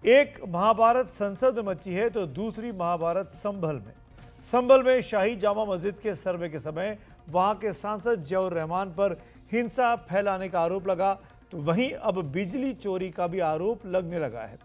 एक महाभारत संसद में मची है तो दूसरी महाभारत संभल में। संभल में शाही जामा मस्जिद के सर्वे के समय वहां के सांसद जियाउर रहमान पर हिंसा फैलाने का आरोप लगा, तो वहीं अब बिजली चोरी का भी आरोप लगने लगा है।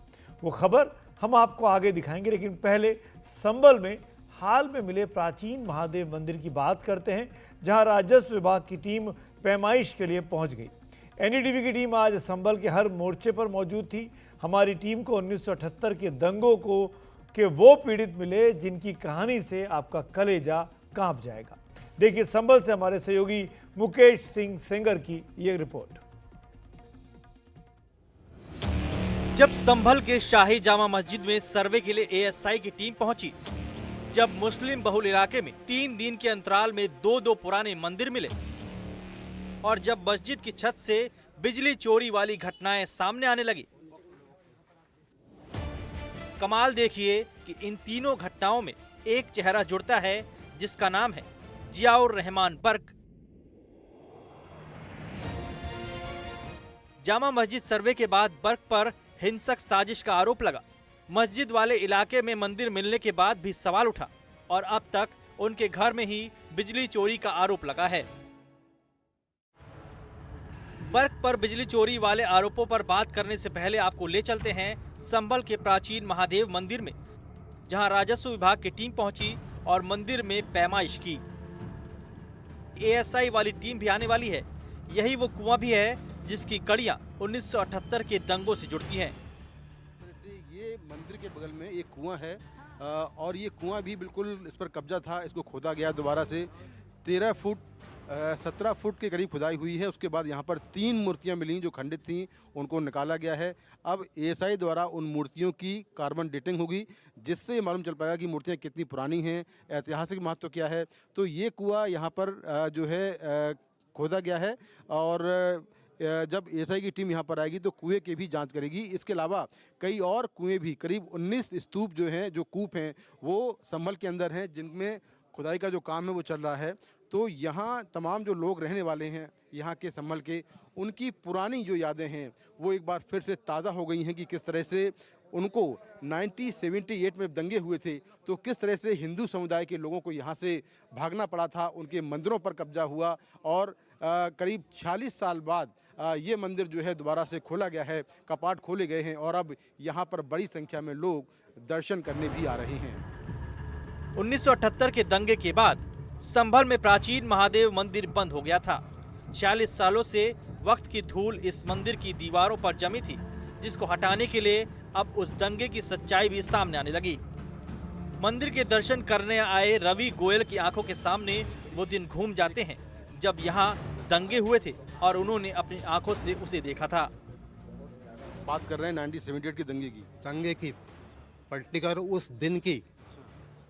वो खबर हम आपको आगे दिखाएंगे, लेकिन पहले संभल में हाल में मिले प्राचीन महादेव मंदिर की बात करते हैं, जहां राजस्व विभाग की टीम पैमाइश के लिए पहुंच गई। एनडीटीवी की टीम आज संभल के हर मोर्चे पर मौजूद थी। हमारी टीम को 1978 के दंगों के वो पीड़ित मिले जिनकी कहानी से आपका कलेजा कांप जाएगा। देखिए संभल से हमारे सहयोगी मुकेश सिंह सेंगर की ये रिपोर्ट। जब संभल के शाही जामा मस्जिद में सर्वे के लिए एएसआई की टीम पहुंची, जब मुस्लिम बहुल इलाके में 3 दिन के अंतराल में दो पुराने मंदिर मिले और जब मस्जिद की छत से बिजली चोरी वाली घटनाएं सामने आने लगी, कमाल देखिए कि इन तीनों घटनाओं में एक चेहरा जुड़ता है जिसका नाम है जियाउर रहमान बर्क। जामा मस्जिद सर्वे के बाद बर्क पर हिंसक साजिश का आरोप लगा। मस्जिद वाले इलाके में मंदिर मिलने के बाद भी सवाल उठा और अब तक उनके घर में ही बिजली चोरी का आरोप लगा है। बर्क पर बिजली चोरी वाले आरोपों पर बात करने से पहले आपको ले चलते हैं संभल के प्राचीन महादेव मंदिर में, जहां राजस्व विभाग की टीम पहुंची और मंदिर में पैमाइश की। एएसआई वाली टीम भी आने वाली है। यही वो कुआं भी है जिसकी कड़ियां 1978 के दंगों से जुड़ती हैं। ये मंदिर के बगल में एक कुआं है और ये कुआं भी बिल्कुल इस पर कब्जा था। इसको खोदा गया दोबारा से 17 फुट के करीब खुदाई हुई है। उसके बाद यहाँ पर 3 मूर्तियाँ मिली जो खंडित थीं, उनको निकाला गया है। अब एएसआई द्वारा उन मूर्तियों की कार्बन डेटिंग होगी, जिससे मालूम चल पाएगा कि मूर्तियाँ कितनी पुरानी हैं, ऐतिहासिक महत्व क्या है। तो ये कुआं यहाँ पर जो है खोदा गया है और जब एएसआई की टीम यहाँ पर आएगी तो कुएं की भी जांच करेगी। इसके अलावा कई और कुएं भी, करीब 19 स्तूप जो हैं, जो कूप हैं, वो संभल के अंदर हैं, जिनमें खुदाई का जो काम है वो चल रहा है। तो यहाँ तमाम जो लोग रहने वाले हैं यहाँ के संभल के, उनकी पुरानी जो यादें हैं वो एक बार फिर से ताज़ा हो गई हैं कि किस तरह से उनको 1978 में दंगे हुए थे, तो किस तरह से हिंदू समुदाय के लोगों को यहाँ से भागना पड़ा था, उनके मंदिरों पर कब्जा हुआ और करीब 46 साल बाद ये मंदिर जो है दोबारा से खोला गया है, कपाट खोले गए हैं और अब यहाँ पर बड़ी संख्या में लोग दर्शन करने भी आ रहे हैं। 1978 के दंगे के बाद संभल में प्राचीन महादेव मंदिर बंद हो गया था। 46 सालों से वक्त की धूल इस मंदिर की दीवारों पर जमी थी, जिसको हटाने के लिए अब उस दंगे की सच्चाई भी सामने आने लगी। मंदिर के दर्शन करने आए रवि गोयल की आंखों के सामने वो दिन घूम जाते हैं जब यहाँ दंगे हुए थे और उन्होंने अपनी आंखों से उसे देखा था। बात कर रहे हैं 1978 के दंगे की पर्टिकुलर उस दिन की।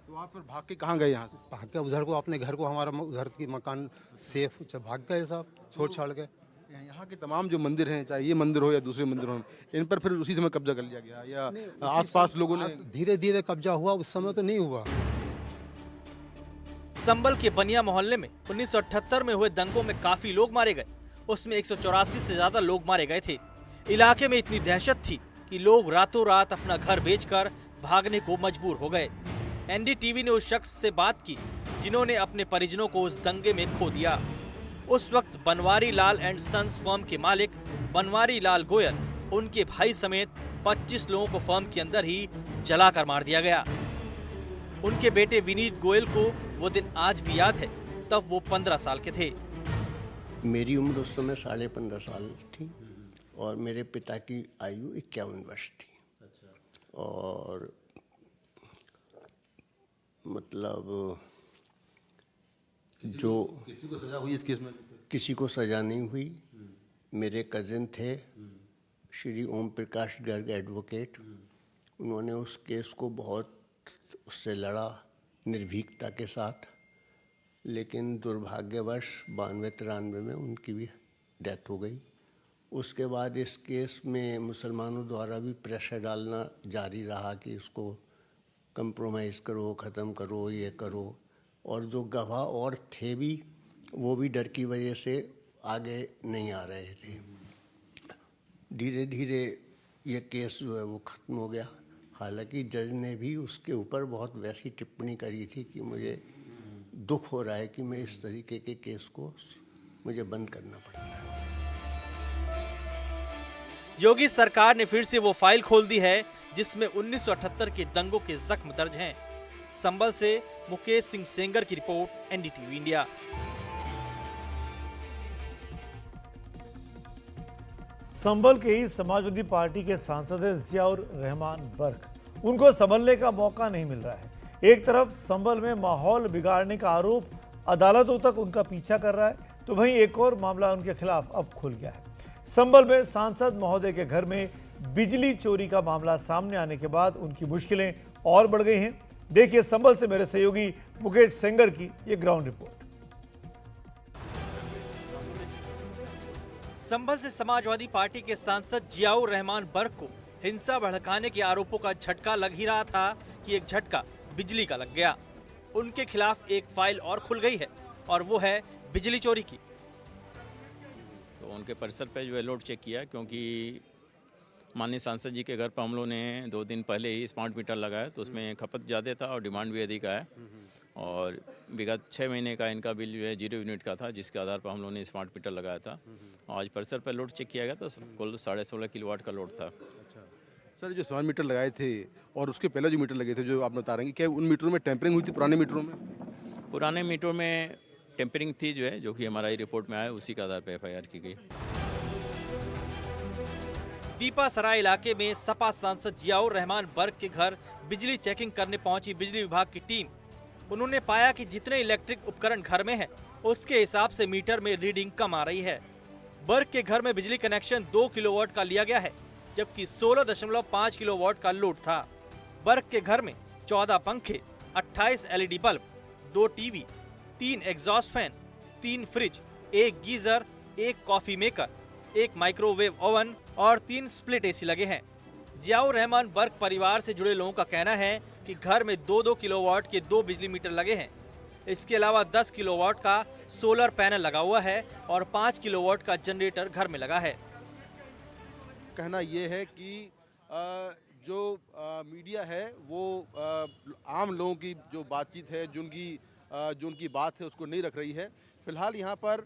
तो आप फिर भाग के कहाँ गए यहाँ से? भाग के उधर को, अपने घर को, हमारा उधर की मकान सेफ, भाग गए साहब, छोड़ छाड़ के। यहाँ के तमाम जो मंदिर हैं, चाहे ये मंदिर हो या दूसरे मंदिर हो, इन पर फिर उसी समय कब्जा कर लिया गया या आसपास लोगों ने? धीरे धीरे कब्जा हुआ, उस समय तो नहीं हुआ। संभल के बनिया मोहल्ले में 1978 में हुए दंगों में काफी लोग मारे गए। उसमें 184 से ज्यादा लोग मारे गए थे। इलाके में इतनी दहशत थी कि लोग रातों रात अपना घर बेचकर भागने को मजबूर हो गए। एनडीटीवी ने उस शख्स से बात की जिन्होंने अपने परिजनों को उस दंगे में खो दिया। उस वक्त Banwari Lal and sons firm के मालिक बनवारी लाल गोयल, उनके भाई समेत 25 लोगों को फर्म के अंदर ही जलाकर मार दिया गया। उनके बेटे विनीत गोयल को वो दिन आज भी याद है, तब वो 15 साल के थे। मेरी उम्र उस समय 15.5 साल थी और मेरे पिता की आयु 51 वर्ष थी। और मतलब जो किसी को सजा हुई इस केस में? किसी को सजा नहीं हुई। मेरे कज़न थे श्री ओम प्रकाश गर्ग एडवोकेट, उन्होंने उस केस को बहुत उससे लड़ा निर्भीकता के साथ, लेकिन दुर्भाग्यवश 92-93 में उनकी भी डेथ हो गई। उसके बाद इस केस में मुसलमानों द्वारा भी प्रेशर डालना जारी रहा कि इसको कंप्रोमाइज़ करो, ख़त्म करो, ये करो, और जो गवाह और थे भी वो भी डर की वजह से आगे नहीं आ रहे थे। धीरे धीरे ये केस जो है वो ख़त्म हो गया। हालांकि जज ने भी उसके ऊपर बहुत वैसी टिप्पणी करी थी कि मुझे दुख हो रहा है कि मैं इस तरीके के केस को मुझे बंद करना पड़ा। योगी सरकार ने फिर से वो फाइल खोल दी है जिसमें 1978 के दंगों के जख्म दर्ज हैं। संभल से मुकेश सिंह सेंगर की रिपोर्ट, एनडीटीवी इंडिया। संभल के ही समाजवादी पार्टी के सांसद हैं जियाउर रहमान बर्क। उनको संभलने का मौका नहीं मिल रहा है। एक तरफ संभल में माहौल बिगाड़ने का आरोप अदालतों तक उनका पीछा कर रहा है, तो वहीं एक और मामला उनके खिलाफ अब खुल गया है। संभल में सांसद महोदय के घर में बिजली चोरी का मामला सामने आने के बाद उनकी मुश्किलें और बढ़ गई हैं। देखिए संभल से मेरे सहयोगी मुकेश सेंगर की ये ग्राउंड रिपोर्ट। संभल से समाजवादी पार्टी के सांसद जियाउर रहमान बर्क को हिंसा भड़काने के आरोपों का झटका लग ही रहा था कि एक झटका बिजली का लग गया। उनके खिलाफ एक फाइल और खुल गई है और वो है बिजली चोरी की। तो उनके परिसर पे जो है लोड चेक किया, क्योंकि माननीय सांसद जी के घर पर हम लोगों ने 2 दिन पहले ही स्मार्ट मीटर लगाया, तो उसमें खपत ज़्यादा था और डिमांड भी अधिक है। और विगत 6 महीने का इनका बिल जो है 0 यूनिट का था, जिसके आधार पर हम लोगों ने स्मार्ट मीटर लगाया था। आज परिसर पर लोड चेक किया गया तो कुल 16.5 किलोवाट का लोड था। अच्छा सर, जो स्मार्ट मीटर लगाए थे और उसके पहले जो मीटर लगे थे, जो आप बता रहे हैं, क्या उन मीटरों में टेम्परिंग हुई थी? पुराने मीटरों में टेम्परिंग थी जो कि हमारी रिपोर्ट में आया, उसी के आधार पर FIR की गई। दीपासराय इलाके में सपा सांसद जियाउर रहमान बर्क के घर बिजली चेकिंग करने पहुंची बिजली विभाग की टीम। उन्होंने पाया कि जितने इलेक्ट्रिक उपकरण घर में हैं, उसके हिसाब से मीटर में रीडिंग कम आ रही है। बर्क के घर में बिजली कनेक्शन 2 किलोवाट का लिया गया है, जबकि 16.5 किलोवाट का लोड था। बर्क के घर में 14 पंखे, 28 LED bulb, 2 TV, 3 exhaust fan, 3 fridge, 1 geyser, 1 coffee maker, 1 microwave oven और 3 स्प्लिट AC लगे हैं। जियाउर रहमान बर्क परिवार से जुड़े लोगों का कहना है कि घर में 2-2 किलोवाट के 2 बिजली मीटर लगे हैं। इसके अलावा 10 किलोवाट का सोलर पैनल लगा हुआ है और 5 किलोवाट का जनरेटर घर में लगा है। कहना ये है कि जो मीडिया है वो आम लोगों की जो बातचीत है, जो उनकी बात है, उसको नहीं रख रही है। फिलहाल यहाँ पर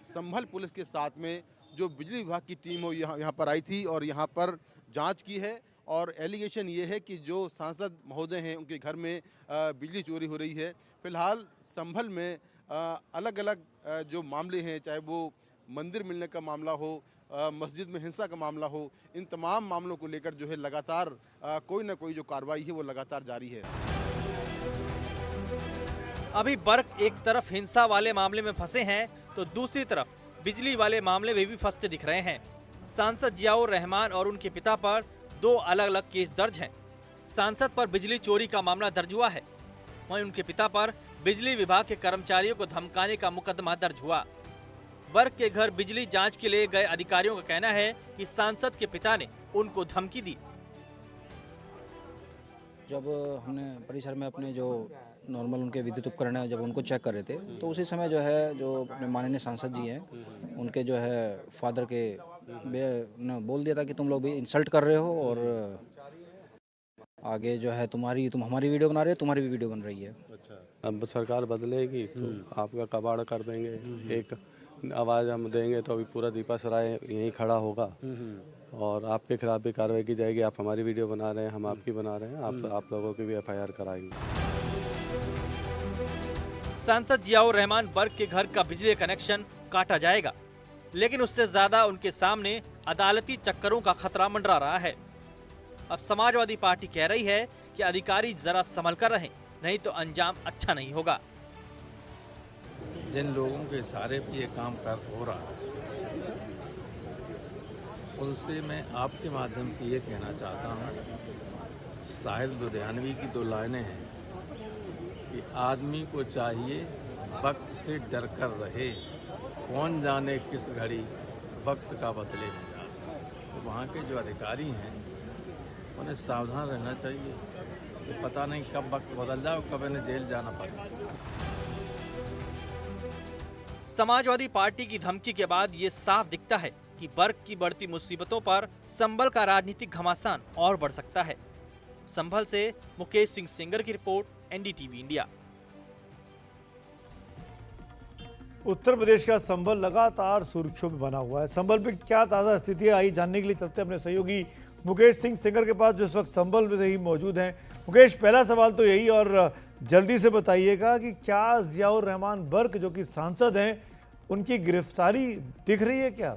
संभल पुलिस के साथ में जो बिजली विभाग की टीम हो यहाँ पर आई थी और यहाँ पर जांच की है। और एलिगेशन ये है कि जो सांसद महोदय हैं उनके घर में बिजली चोरी हो रही है। फिलहाल संभल में अलग अलग जो मामले हैं, चाहे वो मंदिर मिलने का मामला हो, मस्जिद में हिंसा का मामला हो, इन तमाम मामलों को लेकर जो है लगातार कोई ना कोई जो कार्रवाई है वो लगातार जारी है। अभी बर्क एक तरफ हिंसा वाले मामले में फंसे हैं तो दूसरी तरफ बिजली वाले मामले में भी फंसते दिख रहे हैं। सांसद जियाउर रहमान और उनके पिता पर 2 अलग अलग केस दर्ज हैं। सांसद पर बिजली चोरी का मामला दर्ज हुआ है, वहीं उनके पिता पर बिजली विभाग के कर्मचारियों को धमकाने का मुकदमा दर्ज हुआ। बर्क के घर बिजली जांच के लिए गए अधिकारियों का कहना है कि सांसद के पिता ने उनको धमकी दी। जब हमने परिसर में अपने जो नॉर्मल उनके विद्युत उपकरण है, जब उनको चेक कर रहे थे, तो उसी समय जो है जो अपने माननीय सांसद जी हैं, उनके जो है फादर के ने बोल दिया था कि तुम लोग भी इंसल्ट कर रहे हो और आगे जो है तुम हमारी वीडियो बना रहे हो, तुम्हारी भी वीडियो बन रही है। अच्छा, अब सरकार बदलेगी तो आपका कबाड़ कर देंगे। एक आवाज़ हम देंगे तो अभी पूरा दीपासराय यहीं खड़ा होगा और आपके खिलाफ भी कार्रवाई की जाएगी। आप हमारी वीडियो बना रहे हैं, हम आपकी बना रहे हैं, आप लोगों की भी FIR कराएंगे। सांसद जियाउर रहमान बर्क के घर का बिजली कनेक्शन काटा जाएगा, लेकिन उससे ज्यादा उनके सामने अदालती चक्करों का खतरा मंडरा रहा है। अब समाजवादी पार्टी कह रही है कि अधिकारी जरा संभल कर रहें, नहीं तो अंजाम अच्छा नहीं होगा। जिन लोगों के इशारे पे ये काम हो रहा है, उनसे मैं आपके माध्यम से ये कहना चाहता हूँ, साहिल लुधियानवी की 2 लाइनें हैं कि आदमी को चाहिए वक्त से डर कर रहे, कौन जाने किस घड़ी वक्त का बदले मिजाज। तो वहाँ के जो अधिकारी हैं उन्हें सावधान रहना चाहिए कि पता नहीं कब वक्त बदल जाए और कब इन्हें जेल जाना पड़े। समाजवादी पार्टी की धमकी के बाद ये साफ दिखता है कि बर्क की बढ़ती मुसीबतों पर संभल का राजनीतिक घमासान और बढ़ सकता है। संभल से मुकेश सिंह सेंगर की report, NDTV India. Uttar Pradesh का संभल लगातार सुर्खियों में बना हुआ है। संभल में क्या ताज़ा स्थिति है, आई जानने के लिए चलते अपने सहयोगी मुकेश सिंह सेंगर के पास, जो इस वक्त संभल में ही मौजूद हैं। मुकेश, पहला सवाल तो यही, और जल्दी से बताइएगा कि क्या जियाउर रहमान बर्क जो कि सांसद हैं, उनकी गिरफ्तारी दिख रही है क्या?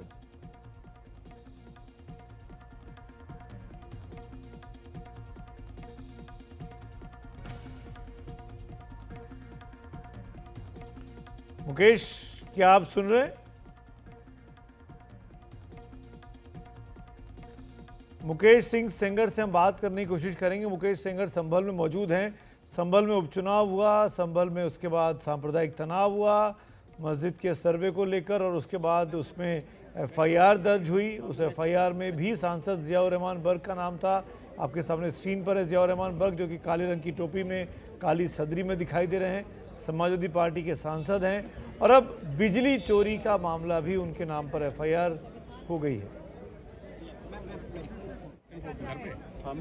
मुकेश, क्या आप सुन रहे हैं? मुकेश सिंह सेंगर से हम बात करने की कोशिश करेंगे। मुकेश सेंगर संभल में मौजूद हैं। संभल में उपचुनाव हुआ, संभल में उसके बाद सांप्रदायिक तनाव हुआ मस्जिद के सर्वे को लेकर, और उसके बाद उसमें एफआईआर दर्ज हुई। उस एफआईआर में भी सांसद जियाउर रहमान बर्क का नाम था। आपके सामने स्क्रीन पर है जियाउर रहमान बर्क, जो कि काले रंग की टोपी में, काली सदरी में दिखाई दे रहे हैं। समाजवादी पार्टी के सांसद हैं, और अब बिजली चोरी का मामला भी उनके नाम पर एफआईआर हो गई है।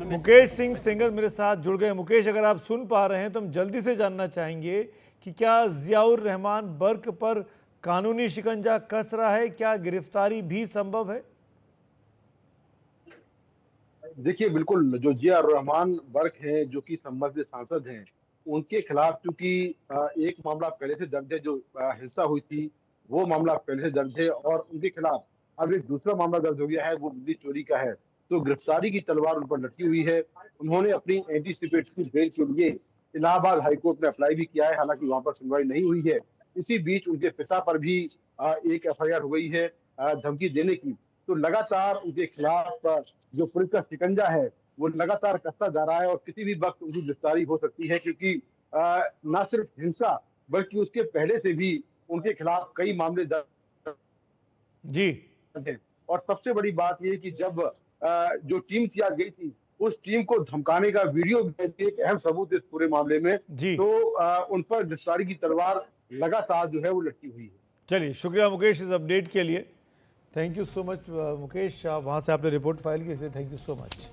मुकेश सिंह सेंगर मेरे साथ जुड़ गए। मुकेश, अगर आप सुन पा रहे हैं तो हम जल्दी से जानना चाहेंगे कि क्या जियाउर रहमान बर्क पर कानूनी शिकंजा कस रहा है, क्या गिरफ्तारी भी संभव है? देखिए, बिल्कुल जो जियाउर रहमान बर्क हैं, जो कि संबंधित सांसद हैं, उनके खिलाफ चूंकि एक मामला पहले से दर्ज है, जो हिंसा हुई थी वो मामला पहले से दर्ज है, और उनके खिलाफ अब एक दूसरा मामला दर्ज हो गया है, वो बिजली चोरी का है। तो गिरफ्तारी की तलवार उन पर लटकी हुई है। उन्होंने अपनी एंटीसिपेटरी बेल के लिए इलाहाबाद हाईकोर्ट में अप्लाई भी किया है, हालांकि वहां पर सुनवाई नहीं हुई है। इसी बीच उनके पिता पर भी एक एफआईआर हो गई है धमकी देने की। तो लगातार उनके खिलाफ जो पुलिस का शिकंजा है वो लगातार कसता जा रहा है, और किसी भी वक्त उनकी गिरफ्तारी हो सकती है, क्योंकि न सिर्फ हिंसा बल्कि उसके पहले से भी उनके खिलाफ कई मामले दर्ज जी हैं। और सबसे बड़ी बात यह कि जब जो टीम तैयार गई थी, उस टीम को धमकाने का वीडियो एक अहम सबूत इस पूरे मामले में। तो उन पर गिरफ्तारी की तलवार लगातार जो है वो लटकी हुई है। चलिए, शुक्रिया मुकेश इस अपडेट के लिए। Thank you so much Mukesh, वहाँ से आपने रिपोर्ट फाइल की, इसलिए थैंक यू सो मच।